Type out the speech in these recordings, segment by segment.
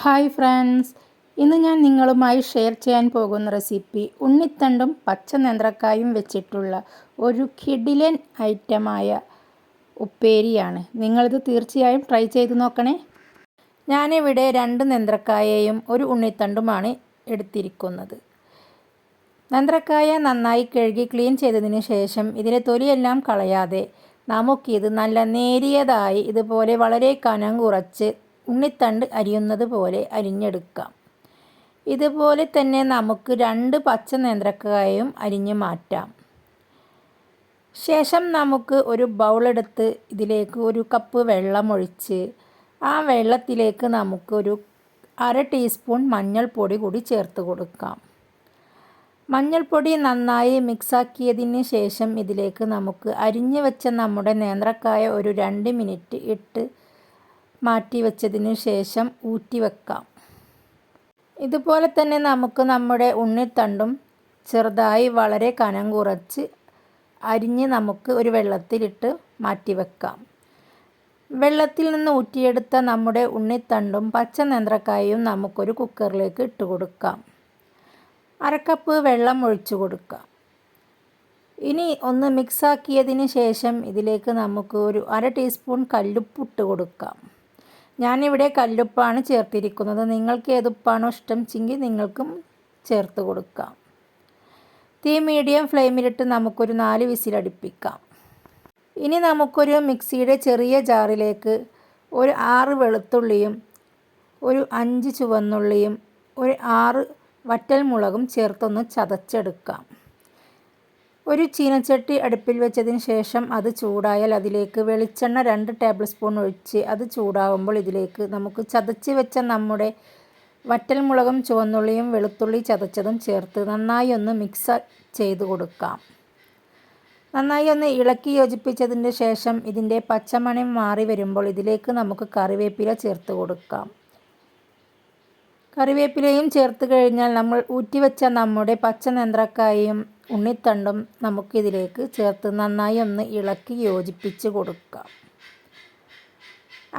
Hi friends, ഇന്ന് ഞാൻ നിങ്ങളുമായി ഷെയർ ചെയ്യാൻ പോകുന്ന റെസിപ്പി ഉണ്ണിത്തണ്ടും പച്ച നേന്ത്രക്കായും വെച്ചിട്ടുള്ള ഒരു കിടിലൻ ഐറ്റമായ ഉപ്പേരിയാണ്. നിങ്ങളിത് തീർച്ചയായും ട്രൈ ചെയ്ത് നോക്കണേ. ഞാനിവിടെ 2 നേന്ത്രക്കായയും ഒരു ഉണ്ണിത്തണ്ടുമാണ് എടുത്തിരിക്കുന്നത്. നേന്ത്രക്കായ നന്നായി കഴുകി ക്ലീൻ ചെയ്തതിന് ശേഷം ഇതിലെ തൊലിയെല്ലാം കളയാതെ നമുക്കിത് നല്ല നേരിയതായി ഇതുപോലെ വളരെ കനം കുറച്ച് ഉണ്ണിത്തണ്ട് അരിയുന്നത് പോലെ അരിഞ്ഞെടുക്കാം. ഇതുപോലെ തന്നെ നമുക്ക് 2 പച്ച നേന്ത്രക്കായയും അരിഞ്ഞ് മാറ്റാം. ശേഷം നമുക്ക് ഒരു ബൗളെടുത്ത് ഇതിലേക്ക് 1 കപ്പ് വെള്ളം ഒഴിച്ച് ആ വെള്ളത്തിലേക്ക് നമുക്കൊരു 1/2 ടീസ്പൂൺ മഞ്ഞൾപ്പൊടി കൂടി ചേർത്ത് കൊടുക്കാം. മഞ്ഞൾപ്പൊടി നന്നായി മിക്സാക്കിയതിന് ശേഷം ഇതിലേക്ക് നമുക്ക് അരിഞ്ഞു വെച്ച നമ്മുടെ നേന്ത്രക്കായ ഒരു 2 മിനിറ്റ് ഇട്ട് മാറ്റി വെച്ചതിന് ശേഷം ഊറ്റി വെക്കാം. ഇതുപോലെ തന്നെ നമുക്ക് നമ്മുടെ ഉണ്ണിത്തണ്ടും ചെറുതായി വളരെ കനം കുറച്ച് അരിഞ്ഞ് നമുക്ക് ഒരു വെള്ളത്തിലിട്ട് മാറ്റി വെക്കാം. വെള്ളത്തിൽ നിന്ന് ഊറ്റിയെടുത്ത നമ്മുടെ ഉണ്ണിത്തണ്ടും പച്ച നേന്ത്രക്കായയും നമുക്കൊരു കുക്കറിലേക്ക് ഇട്ട് കൊടുക്കാം. 1/2 കപ്പ് വെള്ളം ഒഴിച്ചു കൊടുക്കാം. ഇനി ഒന്ന് മിക്സാക്കിയതിന് ശേഷം ഇതിലേക്ക് നമുക്ക് ഒരു 1/2 ടീസ്പൂൺ കല്ലുപ്പ് ഇട്ട് കൊടുക്കാം. ഞാനിവിടെ കല്ലുപ്പാണ് ചേർത്തിരിക്കുന്നത്. നിങ്ങൾക്ക് ഏതുപ്പാണോ ഇഷ്ടം വെച്ചെങ്കിൽ നിങ്ങൾക്കും ചേർത്ത് കൊടുക്കാം. തീ മീഡിയം ഫ്ലെയിമിലിട്ട് നമുക്കൊരു 4 വിസിലടിപ്പിക്കാം. ഇനി നമുക്കൊരു മിക്സിയുടെ ചെറിയ ജാറിലേക്ക് ഒരു 6 വെളുത്തുള്ളിയും ഒരു 5 ചുവന്നുള്ളിയും ഒരു 6 വറ്റൽമുളകും ചേർത്തൊന്ന് ചതച്ചെടുക്കാം. ഒരു ചീനച്ചട്ടി അടുപ്പിൽ വെച്ചതിന് ശേഷം അത് ചൂടായാൽ അതിലേക്ക് വെളിച്ചെണ്ണ 2 ടേബിൾ സ്പൂൺ ഒഴിച്ച് അത് ചൂടാകുമ്പോൾ ഇതിലേക്ക് നമുക്ക് ചതച്ച് വെച്ച നമ്മുടെ വറ്റൽമുളകും ചുവന്നുള്ളിയും വെളുത്തുള്ളി ചതച്ചതും ചേർത്ത് നന്നായി ഒന്ന് മിക്സ് ചെയ്ത് കൊടുക്കാം. നന്നായി ഒന്ന് ഇളക്കി യോജിപ്പിച്ചതിന് ശേഷം ഇതിൻ്റെ പച്ചമണം മാറി വരുമ്പോൾ ഇതിലേക്ക് നമുക്ക് കറിവേപ്പില ചേർത്ത് കൊടുക്കാം. കറിവേപ്പിലയും ചേർത്ത് കഴിഞ്ഞാൽ നമ്മൾ ഊറ്റിവെച്ച നമ്മുടെ പച്ച നേന്ത്രക്കായയും ഉണ്ണിത്തണ്ടും നമുക്കിതിലേക്ക് ചേർത്ത് നന്നായി ഒന്ന് ഇളക്കി യോജിപ്പിച്ച് കൊടുക്കാം.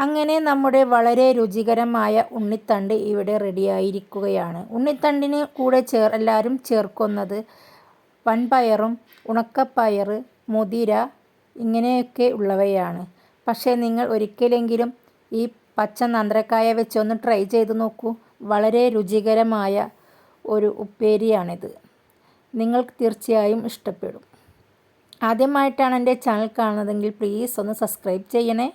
അങ്ങനെ നമ്മുടെ വളരെ രുചികരമായ ഉണ്ണിത്തണ്ട് ഇവിടെ റെഡിയായിരിക്കുകയാണ്. ഉണ്ണിത്തണ്ടിന് കൂടെ എല്ലാവരും ചേർക്കുന്നത് വൻപയറും ഉണക്കപ്പയർ, മുതിര ഇങ്ങനെയൊക്കെ ഉള്ളവയാണ്. പക്ഷേ നിങ്ങൾ ഒരിക്കലെങ്കിലും ഈ പച്ച നേന്ത്രക്കായ വെച്ചൊന്ന് ട്രൈ ചെയ്ത് നോക്കൂ. വളരെ രുചികരമായ ഒരു ഉപ്പേരിയാണിത്. നിങ്ങൾക്ക് തീർച്ചയായും ഇഷ്ടപ്പെടും. ആദ്യമായിട്ടാണ് എൻ്റെ ചാനൽ കാണുന്നതെങ്കിൽ പ്ലീസ് ഒന്ന് സബ്സ്ക്രൈബ് ചെയ്യണേ.